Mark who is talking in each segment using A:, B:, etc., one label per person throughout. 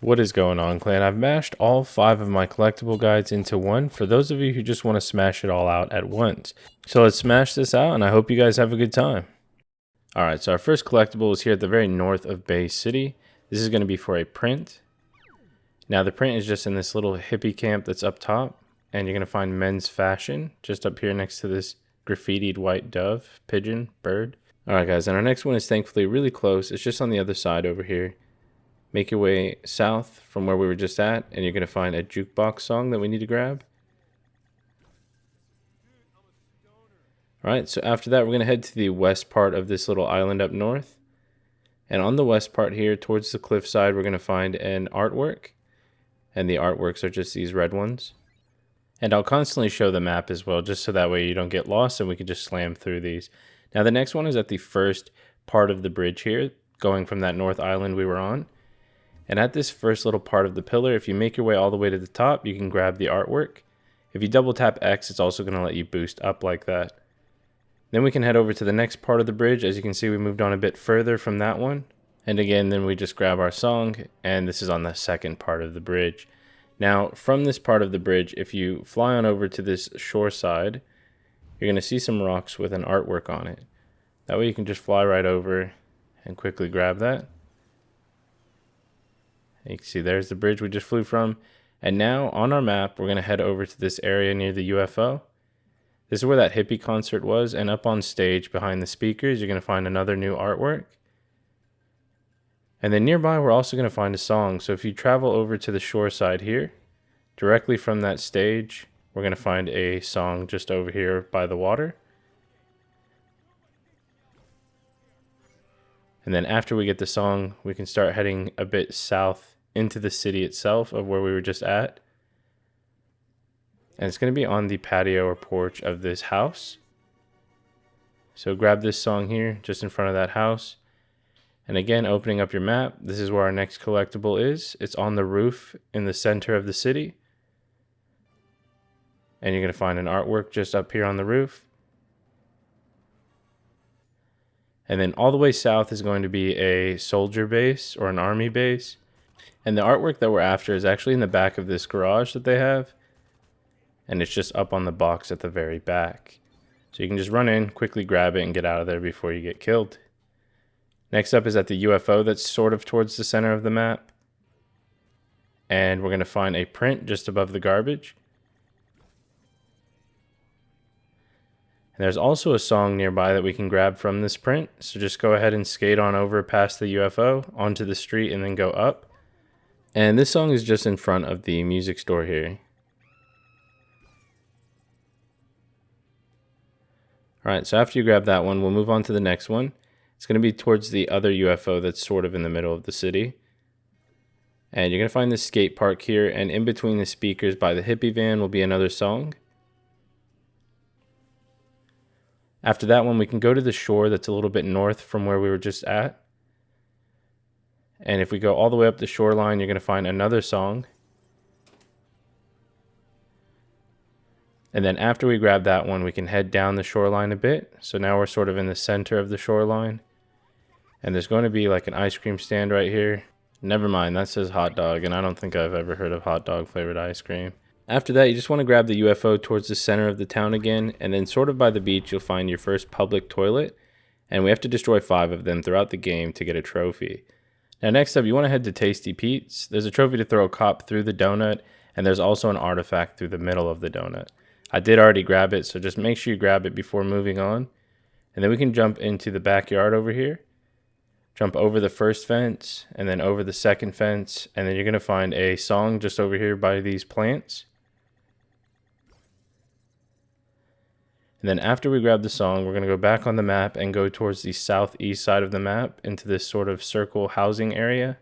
A: What is going on, clan? I've mashed all 5 of my collectible guides into one for those of you who just want to smash it all out at once. So let's smash this out, and I hope you guys have a good time. Alright, so our first collectible is here at the very north of Bay City. This is going to be for a print. Now the print is just in this little hippie camp that's up top, and you're going to find men's fashion just up here next to this graffitied white dove, pigeon, bird. Alright guys, and our next one is thankfully really close. It's just on the other side over here. Make your way south from where we were just at, and you're going to find a jukebox song that we need to grab. Alright, so after that, we're going to head to the west part of this little island up north. And on the west part here, towards the cliffside, we're going to find an artwork. And the artworks are just these red ones. And I'll constantly show the map as well, just so that way you don't get lost and we can just slam through these. Now the next one is at the first part of the bridge here, going from that north island we were on. And at this first little part of the pillar, if you make your way all the way to the top, you can grab the artwork. If you double tap X, it's also going to let you boost up like that. Then we can head over to the next part of the bridge. As you can see, we moved on a bit further from that one. And again, then we just grab our song, and this is on the second part of the bridge. Now, from this part of the bridge, if you fly on over to this shore side, you're going to see some rocks with an artwork on it. That way you can just fly right over and quickly grab that. You can see there's the bridge we just flew from. And now on our map, we're going to head over to this area near the UFO. This is where that hippie concert was. And up on stage behind the speakers, you're going to find another new artwork. And then nearby, we're also going to find a song. So if you travel over to the shore side here, directly from that stage, we're going to find a song just over here by the water. And then after we get the song, we can start heading a bit south into the city itself of where we were just at. And it's going to be on the patio or porch of this house. So grab this song here just in front of that house. And again, opening up your map, this is where our next collectible is. It's on the roof in the center of the city. And you're going to find an artwork just up here on the roof. And then all the way south is going to be a soldier base or an army base. And the artwork that we're after is actually in the back of this garage that they have. And it's just up on the box at the very back. So you can just run in, quickly grab it, and get out of there before you get killed. Next up is at the UFO that's sort of towards the center of the map. And we're going to find a print just above the garbage. And there's also a song nearby that we can grab from this print. So just go ahead and skate on over past the UFO, onto the street, and then go up. And this song is just in front of the music store here. Alright, so after you grab that one, we'll move on to the next one. It's going to be towards the other UFO that's sort of in the middle of the city. And you're going to find this skate park here, and in between the speakers by the hippie van will be another song. After that one, we can go to the shore that's a little bit north from where we were just at. And if we go all the way up the shoreline, you're going to find another song. And then after we grab that one, we can head down the shoreline a bit. So now we're sort of in the center of the shoreline. And there's going to be like an ice cream stand right here. Never mind, that says hot dog, and I don't think I've ever heard of hot dog flavored ice cream. After that, you just want to grab the UFO towards the center of the town again, and then sort of by the beach, you'll find your first public toilet. And we have to destroy 5 of them throughout the game to get a trophy. Now next up, you want to head to Tasty Pete's. There's a trophy to throw a cop through the donut, and there's also an artifact through the middle of the donut. I did already grab it, so just make sure you grab it before moving on. And then we can jump into the backyard over here. Jump over the first fence, and then over the second fence, and then you're going to find a song just over here by these plants. And then after we grab the song, we're going to go back on the map and go towards the southeast side of the map into this sort of circle housing area.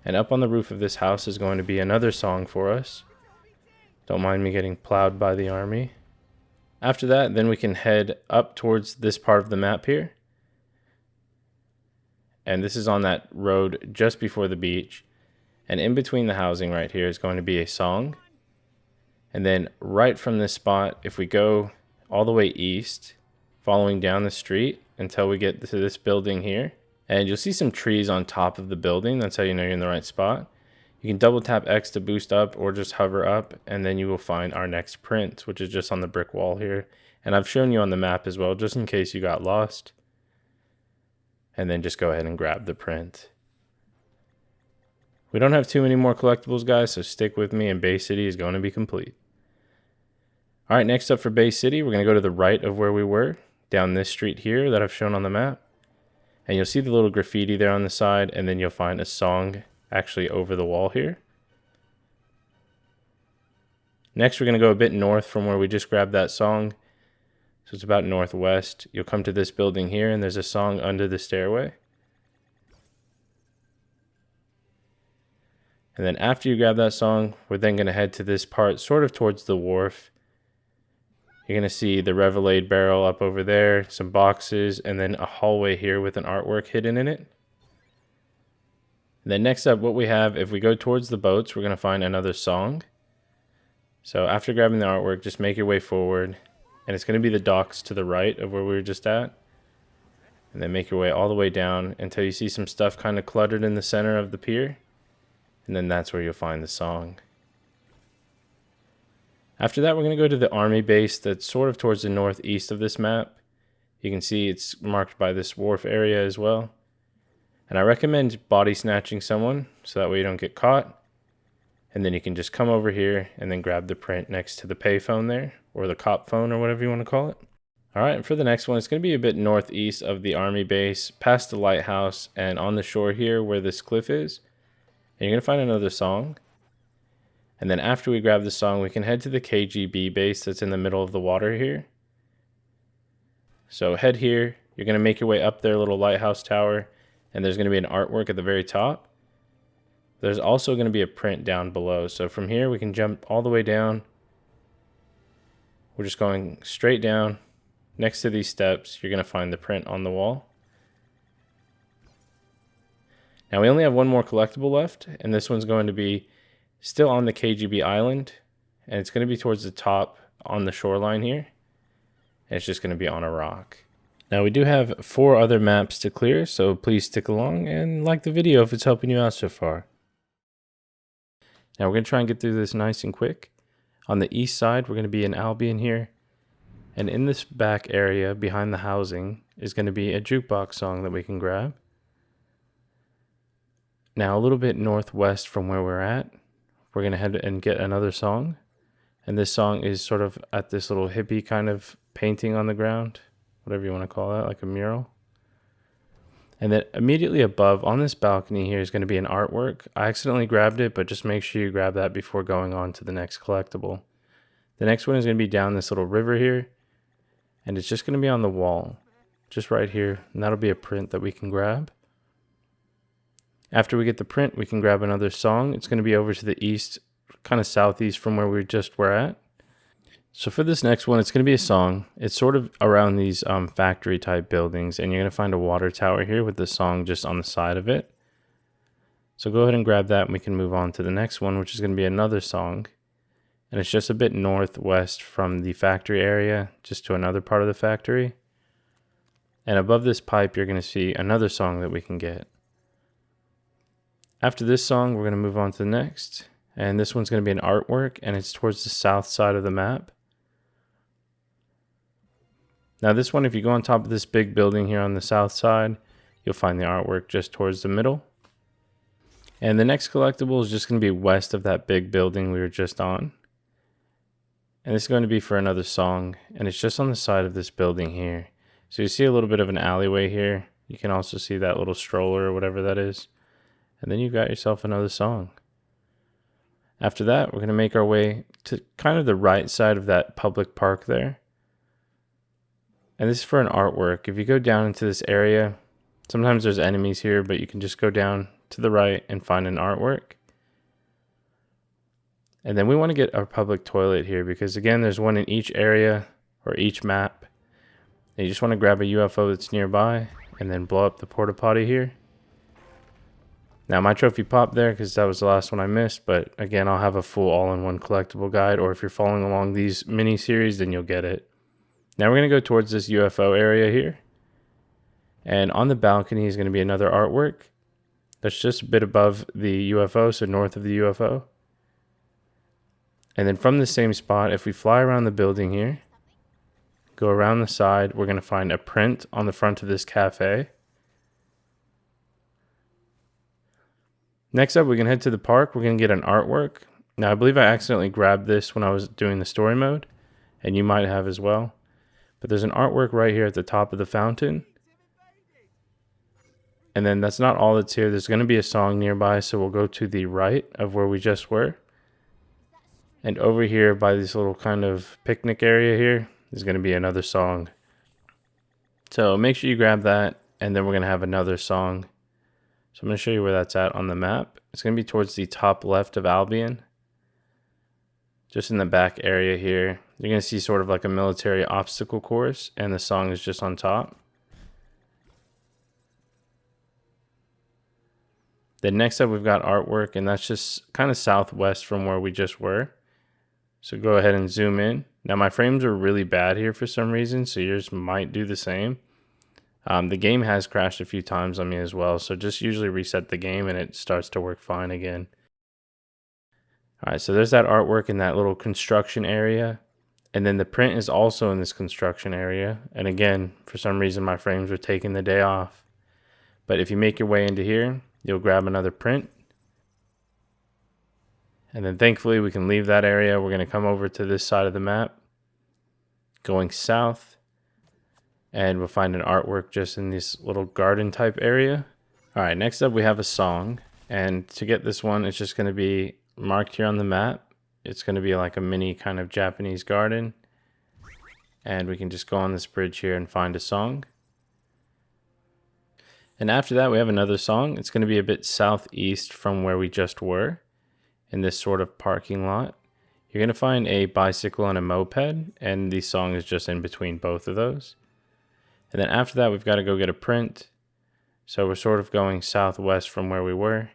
A: And up on the roof of this house is going to be another song for us. Don't mind me getting plowed by the army. After that, then we can head up towards this part of the map here. And this is on that road just before the beach. And in between the housing right here is going to be a song. And then right from this spot, if we go all the way east, following down the street until we get to this building here. And you'll see some trees on top of the building. That's how you know you're in the right spot. You can double tap X to boost up or just hover up, and then you will find our next print, which is just on the brick wall here. And I've shown you on the map as well, just in case you got lost. And then just go ahead and grab the print. We don't have too many more collectibles, guys, so stick with me, and Bay City is going to be complete. All right, next up for Bay City, we're going to go to the right of where we were, down this street here that I've shown on the map. And you'll see the little graffiti there on the side, and then you'll find a song actually over the wall here. Next, we're going to go a bit north from where we just grabbed that song. So it's about northwest. You'll come to this building here, and there's a song under the stairway. And then after you grab that song, we're then going to head to this part, sort of towards the wharf. You're going to see the Reprobed barrel up over there, some boxes, and then a hallway here with an artwork hidden in it. And then next up, what we have, if we go towards the boats, we're going to find another song. So after grabbing the artwork, just make your way forward. And it's going to be the docks to the right of where we were just at. And then make your way all the way down until you see some stuff kind of cluttered in the center of the pier. And then that's where you'll find the song. After that, we're going to go to the army base that's sort of towards the northeast of this map. You can see it's marked by this wharf area as well. And I recommend body snatching someone so that way you don't get caught. And then you can just come over here and then grab the print next to the payphone there, or the cop phone, or whatever you want to call it. All right, and for the next one, it's going to be a bit northeast of the army base, past the lighthouse, and on the shore here where this cliff is. And you're going to find another song. And then after we grab the song, we can head to the KGB base that's in the middle of the water here. So head here, you're going to make your way up their little lighthouse tower, and there's going to be an artwork at the very top. There's also going to be a print down below. So from here, we can jump all the way down. We're just going straight down. Next to these steps, you're going to find the print on the wall. Now we only have one more collectible left, and this one's going to be still on the KGB island, and it's going to be towards the top on the shoreline here, and it's just going to be on a rock. Now we do have 4 other maps to clear, so please stick along and like the video if it's helping you out so far. Now we're going to try and get through this nice and quick. On the east side, we're going to be in Albion here, and in this back area behind the housing is going to be a jukebox song that we can grab. Now a little bit northwest from where we're at, we're going to head and get another song. And this song is sort of at this little hippie kind of painting on the ground, whatever you want to call that, like a mural. And then immediately above on this balcony here is going to be an artwork. I accidentally grabbed it, but just make sure you grab that before going on to the next collectible. The next one is going to be down this little river here, and it's just going to be on the wall, just right here, and that'll be a print that we can grab. After we get the print, we can grab another song. It's going to be over to the east, kind of southeast from where we just were at. So for this next one, it's going to be a song. It's sort of around these factory type buildings, and you're going to find a water tower here with the song just on the side of it. So go ahead and grab that, and we can move on to the next one, which is going to be another song. And it's just a bit northwest from the factory area, just to another part of the factory. And above this pipe, you're going to see another song that we can get. After this song, we're going to move on to the next. And this one's going to be an artwork, and it's towards the south side of the map. Now this one, if you go on top of this big building here on the south side, you'll find the artwork just towards the middle. And the next collectible is just going to be west of that big building we were just on. And this is going to be for another song, and it's just on the side of this building here. So you see a little bit of an alleyway here. You can also see that little stroller or whatever that is. And then you've got yourself another song. After that, we're going to make our way to kind of the right side of that public park there. And this is for an artwork. If you go down into this area, sometimes there's enemies here, but you can just go down to the right and find an artwork. And then we want to get our public toilet here because, again, there's one in each area or each map. And you just want to grab a UFO that's nearby and then blow up the porta potty here. Now my trophy popped there because that was the last one I missed, but again, I'll have a full all-in-one collectible guide, or if you're following along these mini-series, then you'll get it. Now we're going to go towards this UFO area here. And on the balcony is going to be another artwork. That's just a bit above the UFO, so north of the UFO. And then from the same spot, if we fly around the building here, go around the side, we're going to find a print on the front of this cafe. Next up, we can head to the park. We're going to get an artwork. Now, I believe I accidentally grabbed this when I was doing the story mode, and you might have as well. But there's an artwork right here at the top of the fountain. And then that's not all that's here. There's going to be a song nearby, so we'll go to the right of where we just were. And over here by this little kind of picnic area here is going to be another song. So make sure you grab that, and then we're going to have another song. So I'm going to show you where that's at on the map. It's going to be towards the top left of Albion. Just in the back area here. You're going to see sort of like a military obstacle course, and the song is just on top. Then next up we've got artwork, and that's just kind of southwest from where we just were. So go ahead and zoom in. Now my frames are really bad here for some reason, so yours might do the same. The game has crashed a few times on me as well, so just usually reset the game and it starts to work fine again. Alright, so there's that artwork in that little construction area. And then the print is also in this construction area. And again, for some reason my frames were taking the day off. But if you make your way into here, you'll grab another print. And then thankfully we can leave that area. We're going to come over to this side of the map, going south, and we'll find an artwork just in this little garden type area. All right, next up we have a song, and to get this one, it's just going to be marked here on the map. It's going to be like a mini kind of Japanese garden, and we can just go on this bridge here and find a song. And after that we have another song. It's going to be a bit southeast from where we just were, in this sort of parking lot. You're going to find a bicycle and a moped, and the song is just in between both of those. And then after that we've got to go get a print. So we're sort of going southwest from where we were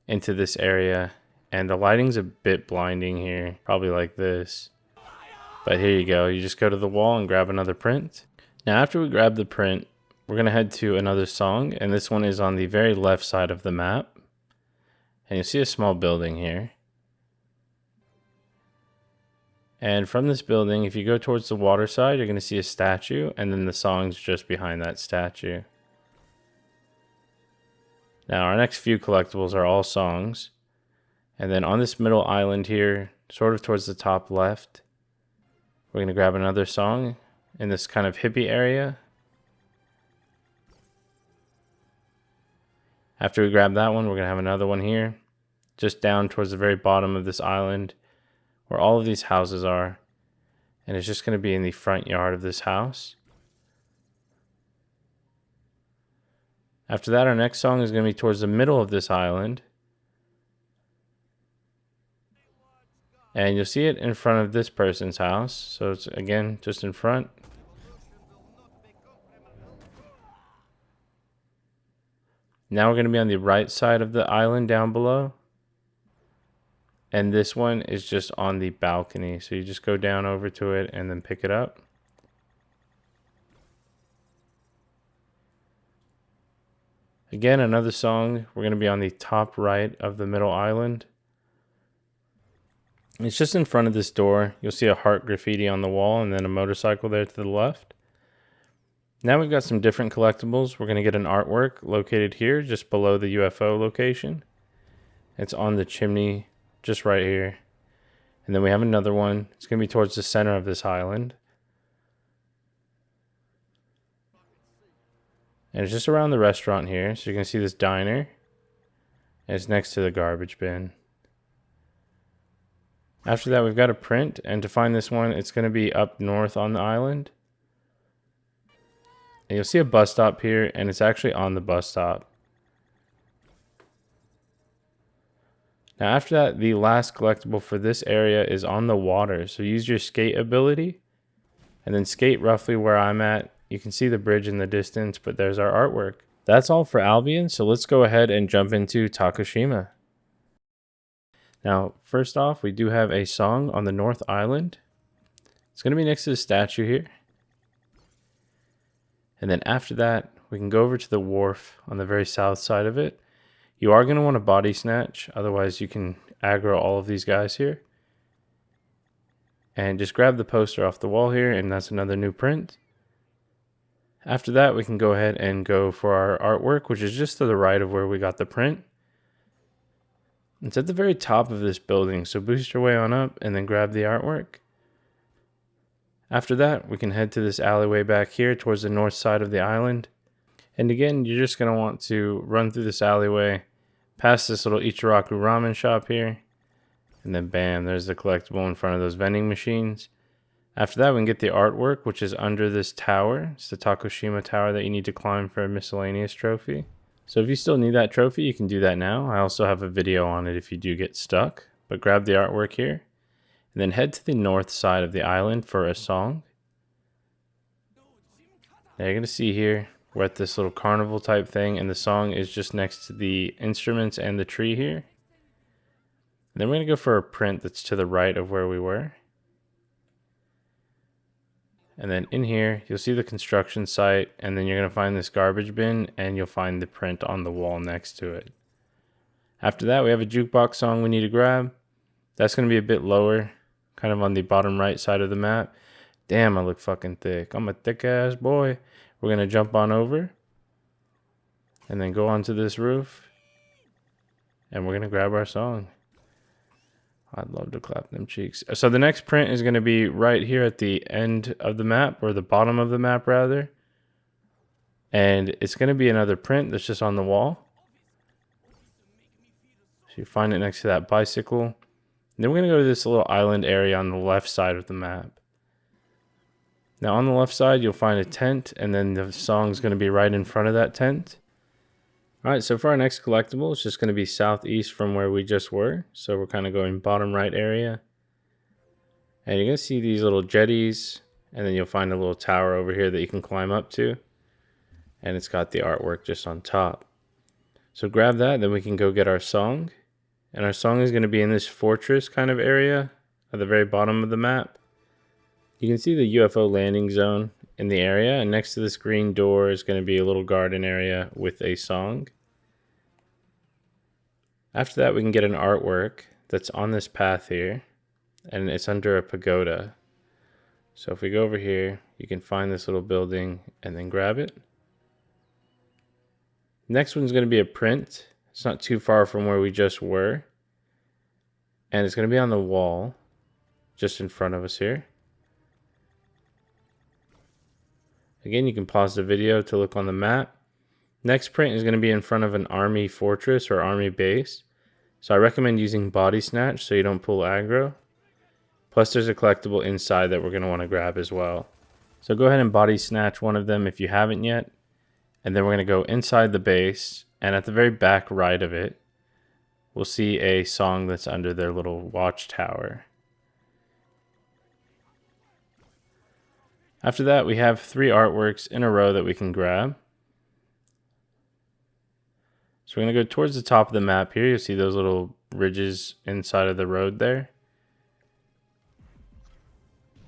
A: into this area, and the lighting's a bit blinding here, probably like this. But here you go, you just go to the wall and grab another print. Now after we grab the print, we're going to head to another song, and this one is on the very left side of the map. And you'll see a small building here. And from this building, if you go towards the water side, you're going to see a statue, and then the song's just behind that statue. Now our next few collectibles are all songs. And then on this middle island here, sort of towards the top left, we're going to grab another song in this kind of hippie area. After we grab that one, we're going to have another one here, just down towards the very bottom of this island, where all of these houses are. And it's just going to be in the front yard of this house. After that, our next song is going to be towards the middle of this island. And you'll see it in front of this person's house. So it's, again, just in front. Now we're going to be on the right side of the island down below. And this one is just on the balcony. So you just go down over to it and then pick it up. Again, another song. We're going to be on the top right of the middle island. It's just in front of this door. You'll see a heart graffiti on the wall and then a motorcycle there to the left. Now we've got some different collectibles. We're going to get an artwork located here just below the UFO location. It's on the chimney just right here. And then we have another one. It's going to be towards the center of this island. And it's just around the restaurant here. So you can see this diner. And it's next to the garbage bin. After that, we've got a print. And to find this one, it's going to be up north on the island. And you'll see a bus stop here, and it's actually on the bus stop. Now after that, the last collectible for this area is on the water. So use your skate ability, and then skate roughly where I'm at. You can see the bridge in the distance, but there's our artwork. That's all for Albion, so let's go ahead and jump into Takashima. Now, first off, we do have a song on the North Island. It's going to be next to the statue here. And then after that, we can go over to the wharf on the very south side of it. You are going to want to body snatch, otherwise you can aggro all of these guys here. And just grab the poster off the wall here, and that's another new print. After that, we can go ahead and go for our artwork, which is just to the right of where we got the print. It's at the very top of this building, so boost your way on up and then grab the artwork. After that, we can head to this alleyway back here towards the north side of the island. And again, you're just going to want to run through this alleyway, past this little Ichiraku ramen shop here, and then bam, there's the collectible in front of those vending machines. After that, we can get the artwork, which is under this tower. It's the Takashima tower that you need to climb for a miscellaneous trophy. So if you still need that trophy, you can do that now. I also have a video on it if you do get stuck. But grab the artwork here, and then head to the north side of the island for a song. Now you're going to see here, we're at this little carnival type thing, and the song is just next to the instruments and the tree here. And then we're going to go for a print that's to the right of where we were. And then in here, you'll see the construction site, and then you're going to find this garbage bin, and you'll find the print on the wall next to it. After that, we have a jukebox song we need to grab. That's going to be a bit lower, kind of on the bottom right side of the map. Damn, I look fucking thick. I'm a thick ass boy. We're going to jump on over, and then go onto this roof, and we're going to grab our song. I'd love to clap them cheeks. So the next print is going to be right here at the end of the map, or the bottom of the map rather. And it's going to be another print that's just on the wall. So you find it next to that bicycle. And then we're going to go to this little island area on the left side of the map. Now on the left side, you'll find a tent, and then the song's going to be right in front of that tent. Alright, so for our next collectible, it's just going to be southeast from where we just were. So we're kind of going bottom right area. And you're going to see these little jetties, and then you'll find a little tower over here that you can climb up to. And it's got the artwork just on top. So grab that, then we can go get our song. And our song is going to be in this fortress kind of area at the very bottom of the map. You can see the UFO landing zone in the area, and next to this green door is going to be a little garden area with a song. After that, we can get an artwork that's on this path here, and it's under a pagoda. So if we go over here, you can find this little building and then grab it. Next one's going to be a print. It's not too far from where we just were, and it's going to be on the wall just in front of us here. Again, you can pause the video to look on the map. Next print is going to be in front of an army fortress or army base. So I recommend using body snatch so you don't pull aggro. Plus there's a collectible inside that we're going to want to grab as well. So go ahead and body snatch one of them if you haven't yet. And then we're going to go inside the base. And at the very back right of it, we'll see a song that's under their little watchtower. After that, we have 3 artworks in a row that we can grab. So we're going to go towards the top of the map here. You'll see those little ridges inside of the road there.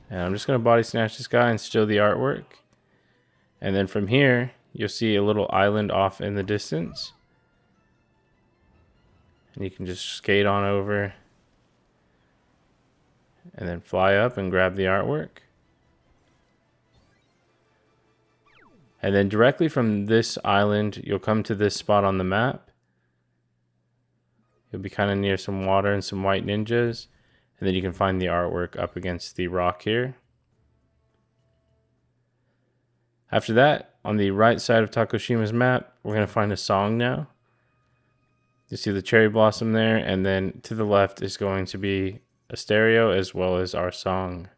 A: And I'm just going to body snatch this guy and steal the artwork. And then from here, you'll see a little island off in the distance. And you can just skate on over and then fly up and grab the artwork. And then directly from this island, you'll come to this spot on the map. You'll be kind of near some water and some white ninjas. And then you can find the artwork up against the rock here. After that, on the right side of Takashima's map, we're going to find a song now. You see the cherry blossom there, and then to the left is going to be a stereo as well as our song.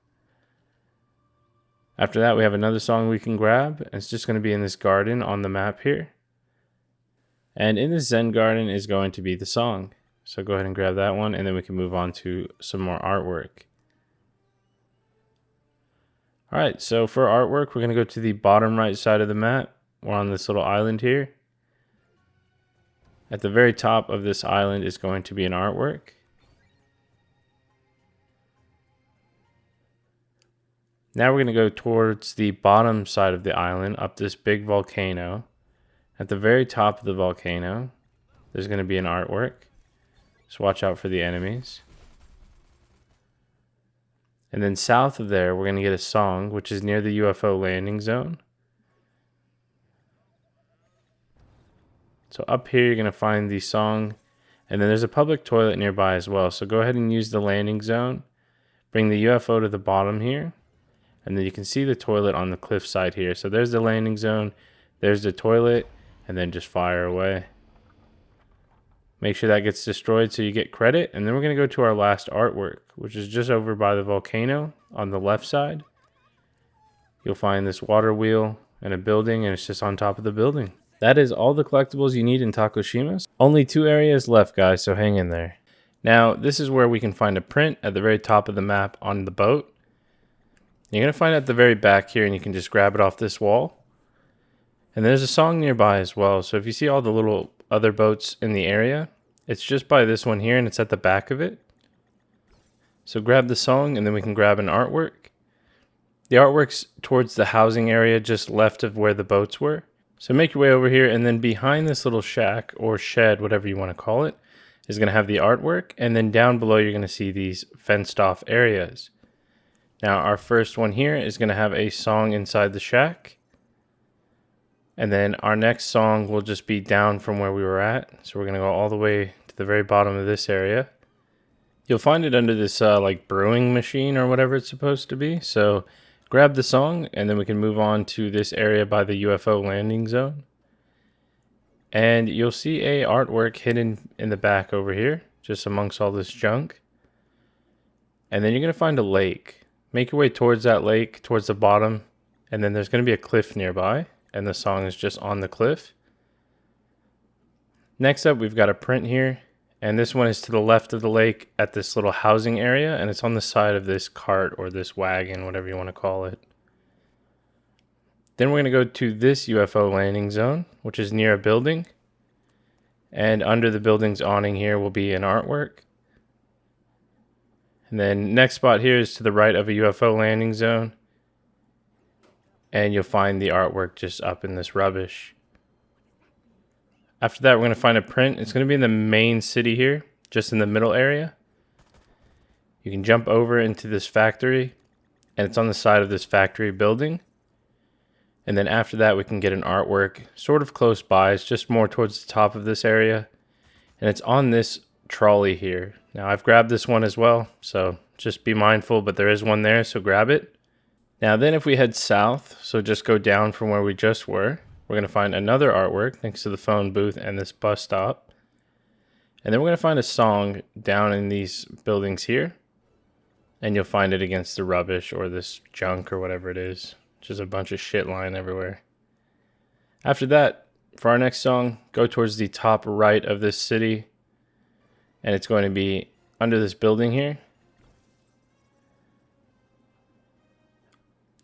A: After that, we have another song we can grab, and it's just going to be in this garden on the map here. And in this Zen garden is going to be the song. So go ahead and grab that one, and then we can move on to some more artwork. Alright, so for artwork, we're going to go to the bottom right side of the map. We're on this little island here. At the very top of this island is going to be an artwork. Now we're going to go towards the bottom side of the island, up this big volcano. At the very top of the volcano there's going to be an artwork. So watch out for the enemies. And then south of there, we're going to get a song, which is near the UFO landing zone. So up here, you're going to find the song. And then there's a public toilet nearby as well. So go ahead and use the landing zone. Bring the UFO to the bottom here. And then you can see the toilet on the cliff side here. So there's the landing zone. There's the toilet. And then just fire away. Make sure that gets destroyed so you get credit. And then we're going to go to our last artwork, which is just over by the volcano on the left side. You'll find this water wheel and a building, and it's just on top of the building. That is all the collectibles you need in Takashima. Only 2 areas left, guys, so hang in there. Now, this is where we can find a print at the very top of the map on the boat. You're going to find it at the very back here, and you can just grab it off this wall. And there's a song nearby as well, so if you see all the little other boats in the area, it's just by this one here, and it's at the back of it. So grab the song, and then we can grab an artwork. The artwork's towards the housing area just left of where the boats were. So make your way over here, and then behind this little shack or shed, whatever you want to call it, is going to have the artwork. And then down below, you're going to see these fenced off areas. Now, our first one here is going to have a song inside the shack. And then our next song will just be down from where we were at. So we're going to go all the way to the very bottom of this area. You'll find it under this like brewing machine or whatever it's supposed to be. So grab the song, and then we can move on to this area by the UFO landing zone. And you'll see a artwork hidden in the back over here, just amongst all this junk. And then you're going to find a lake. Make your way towards that lake, towards the bottom. And then there's going to be a cliff nearby, and the song is just on the cliff. Next up, we've got a print here. And this one is to the left of the lake at this little housing area, and it's on the side of this cart or this wagon, whatever you want to call it. Then we're going to go to this UFO landing zone, which is near a building. And under the building's awning here will be an artwork. And then next spot here is to the right of a UFO landing zone. And you'll find the artwork just up in this rubbish. After that, we're going to find a print. It's going to be in the main city here, just in the middle area. You can jump over into this factory, and it's on the side of this factory building. And then after that, we can get an artwork sort of close by. It's just more towards the top of this area. And it's on this trolley here. Now, I've grabbed this one as well, so just be mindful, but there is one there, so grab it. Now then, if we head south, so just go down from where we just were, we're going to find another artwork next to the phone booth and this bus stop. And then we're going to find a song down in these buildings here. And you'll find it against the rubbish or this junk or whatever it is. Just a bunch of shit lying everywhere. After that, for our next song, go towards the top right of this city. And it's going to be under this building here.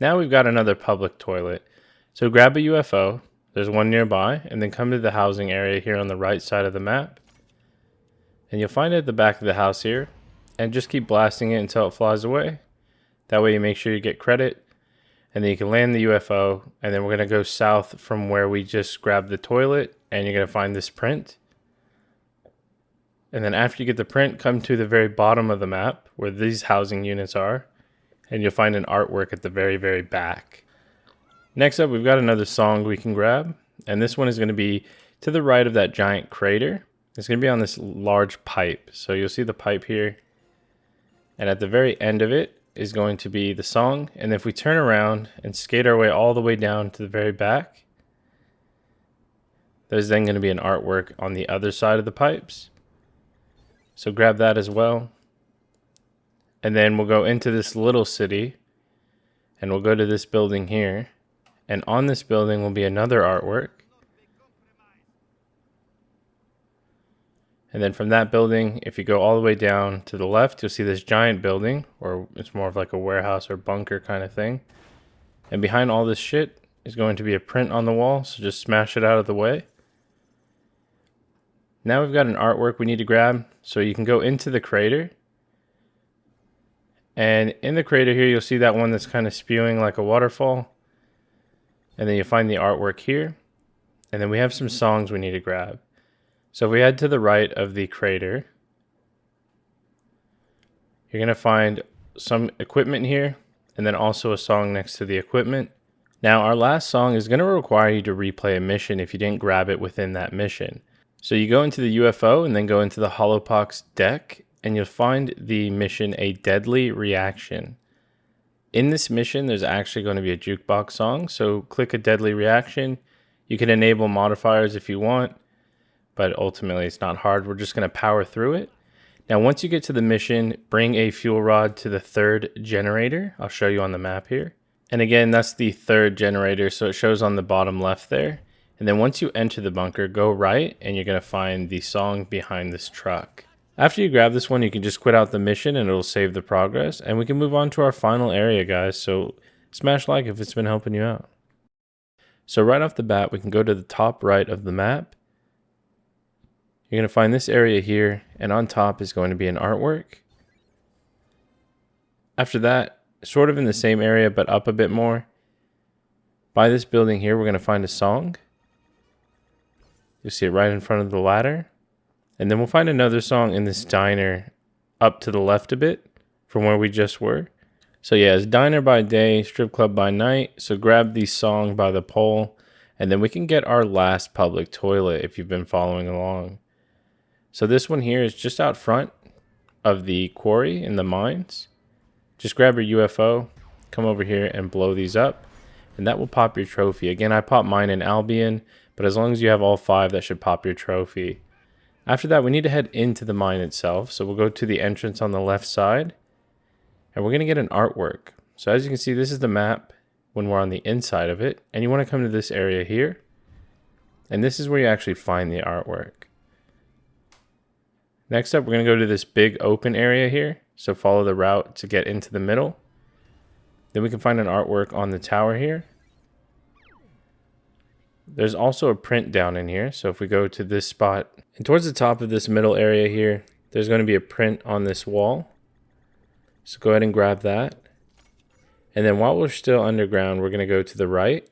A: Now we've got another public toilet. So grab a UFO. There's one nearby, and then come to the housing area here on the right side of the map. And you'll find it at the back of the house here, and just keep blasting it until it flies away. That way you make sure you get credit, and then you can land the UFO, and then we're going to go south from where we just grabbed the toilet, and you're going to find this print. And then after you get the print, come to the very bottom of the map, where these housing units are, and you'll find an artwork at the very, very back. Next up, we've got another song we can grab, and this one is going to be to the right of that giant crater. It's going to be on this large pipe, so you'll see the pipe here, and at the very end of it is going to be the song. And if we turn around and skate our way all the way down to the very back, there's then going to be an artwork on the other side of the pipes, so grab that as well. And then we'll go into this little city, and we'll go to this building here. And on this building will be another artwork. And then from that building, if you go all the way down to the left, you'll see this giant building, or it's more of like a warehouse or bunker kind of thing. And behind all this shit is going to be a print on the wall, so just smash it out of the way. Now we've got an artwork we need to grab, so you can go into the crater. And in the crater here, you'll see that one that's kind of spewing like a waterfall. And then you find the artwork here. And then we have some songs we need to grab. So if we head to the right of the crater, you're going to find some equipment here, and then also a song next to the equipment. Now, our last song is going to require you to replay a mission if you didn't grab it within that mission. So you go into the UFO and then go into the Holopox deck, and you'll find the mission A Deadly Reaction. In this mission, there's actually going to be a jukebox song, so click a Deadly Reaction. You can enable modifiers if you want, but ultimately it's not hard. We're just going to power through it. Now, once you get to the mission, bring a fuel rod to the third generator. I'll show you on the map here. And again, that's the third generator, so it shows on the bottom left there. And then once you enter the bunker, go right, and you're going to find the song behind this truck. After you grab this one, you can just quit out the mission, and it'll save the progress. And we can move on to our final area, guys. So smash like if it's been helping you out. So right off the bat, we can go to the top right of the map. You're going to find this area here, and on top is going to be an artwork. After that, sort of in the same area, but up a bit more, by this building here, we're going to find a song. You'll see it right in front of the ladder. And then we'll find another song in this diner up to the left a bit from where we just were. So yeah, it's diner by day, strip club by night. So grab the song by the pole, and then we can get our last public toilet if you've been following along. So this one here is just out front of the quarry in the mines. Just grab your UFO, come over here and blow these up, and that will pop your trophy. Again, I popped mine in Albion, but as long as you have all 5, that should pop your trophy. After that, we need to head into the mine itself. So we'll go to the entrance on the left side, and we're going to get an artwork. So as you can see, this is the map when we're on the inside of it, and you want to come to this area here, and this is where you actually find the artwork. Next up, we're going to go to this big open area here. So follow the route to get into the middle. Then we can find an artwork on the tower here. There's also a print down in here. So if we go to this spot, and towards the top of this middle area here, there's going to be a print on this wall. So go ahead and grab that. And then while we're still underground, we're going to go to the right.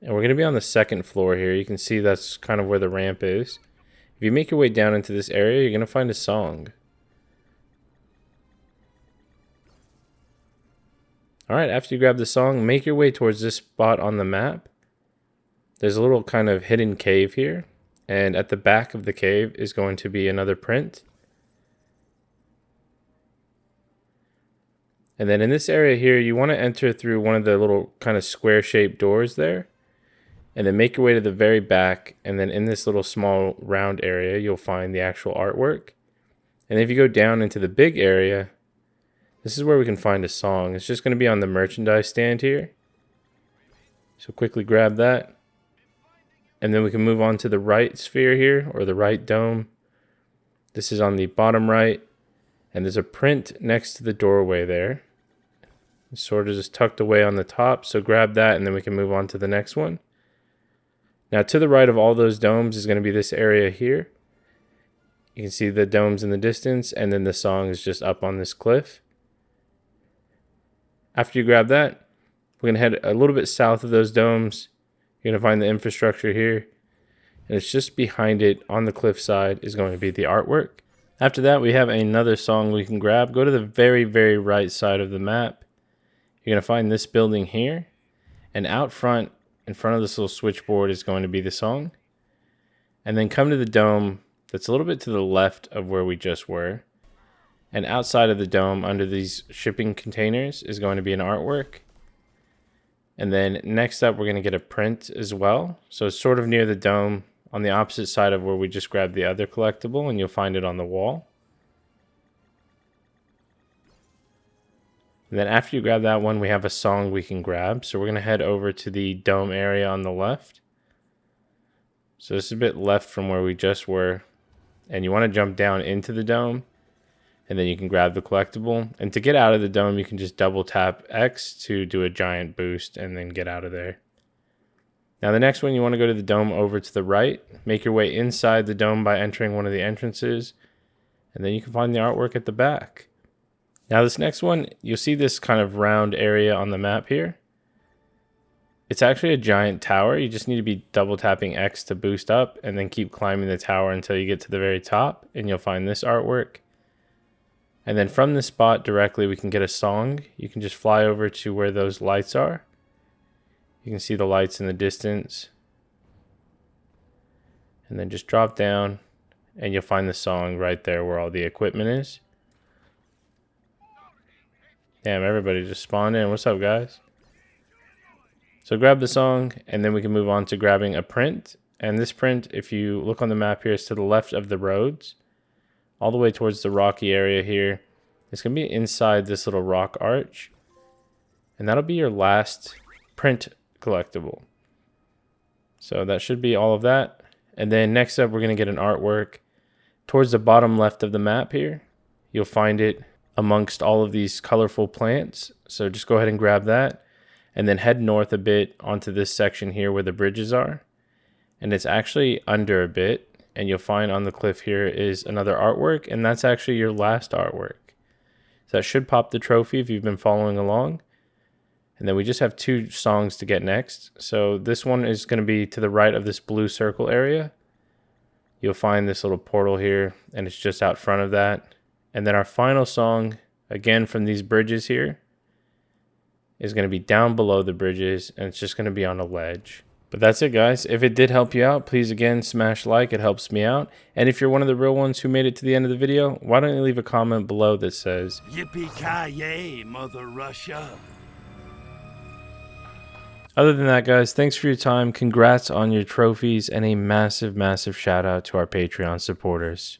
A: And we're going to be on the second floor here. You can see that's kind of where the ramp is. If you make your way down into this area, you're going to find a song. Alright, after you grab the song, make your way towards this spot on the map. There's a little kind of hidden cave here. And at the back of the cave is going to be another print. And then in this area here, you want to enter through one of the little kind of square-shaped doors there. And then make your way to the very back, and then in this little small round area, you'll find the actual artwork. And if you go down into the big area, this is where we can find a song. It's just going to be on the merchandise stand here. So quickly grab that. And then we can move on to the right sphere here, or the right dome. This is on the bottom right, and there's a print next to the doorway there. It's sort of just tucked away on the top, so grab that, and then we can move on to the next one. Now to the right of all those domes is going to be this area here. You can see the domes in the distance, and then the song is just up on this cliff. After you grab that, we're going to head a little bit south of those domes. You're going to find the infrastructure here, and it's just behind it on the cliff side is going to be the artwork. After that, we have another song we can grab. Go to the very, very right side of the map. You're going to find this building here, and out front, in front of this little switchboard is going to be the song. And then come to the dome that's a little bit to the left of where we just were. And outside of the dome, under these shipping containers, is going to be an artwork. And then next up, we're going to get a print as well. So it's sort of near the dome on the opposite side of where we just grabbed the other collectible, and you'll find it on the wall. And then after you grab that one, we have a song we can grab. So we're going to head over to the dome area on the left. So this is a bit left from where we just were. And you want to jump down into the dome. And then you can grab the collectible. And to get out of the dome, you can just double tap X to do a giant boost and then get out of there. Now the next one, you want to go to the dome over to the right. Make your way inside the dome by entering one of the entrances. And then you can find the artwork at the back. Now this next one, you'll see this kind of round area on the map here. It's actually a giant tower. You just need to be double tapping X to boost up and then keep climbing the tower until you get to the very top and you'll find this artwork. And then from this spot directly we can get a song. You can just fly over to where those lights are. You can see the lights in the distance. And then just drop down and you'll find the song right there where all the equipment is. Damn, everybody just spawned in. What's up, guys? So grab the song and then we can move on to grabbing a print. And this print, if you look on the map here, is to the left of the roads, all the way towards the rocky area here. It's going to be inside this little rock arch. And that'll be your last print collectible. So that should be all of that. And then next up, we're going to get an artwork towards the bottom left of the map here. You'll find it amongst all of these colorful plants. So just go ahead and grab that. And then head north a bit onto this section here where the bridges are. And it's actually under a bit. And you'll find on the cliff here is another artwork. And that's actually your last artwork. So that should pop the trophy if you've been following along. And then we just have 2 songs to get next. So this one is going to be to the right of this blue circle area. You'll find this little portal here. And it's just out front of that. And then our final song, again from these bridges here, is going to be down below the bridges, and it's just going to be on a ledge. But that's it, guys. If it did help you out, please again smash like. It helps me out. And if you're one of the real ones who made it to the end of the video, why don't you leave a comment below that says
B: Yippee-ki-yay, Mother Russia.
A: Other than that, guys, thanks for your time. Congrats on your trophies, and a massive, massive shout out to our Patreon supporters.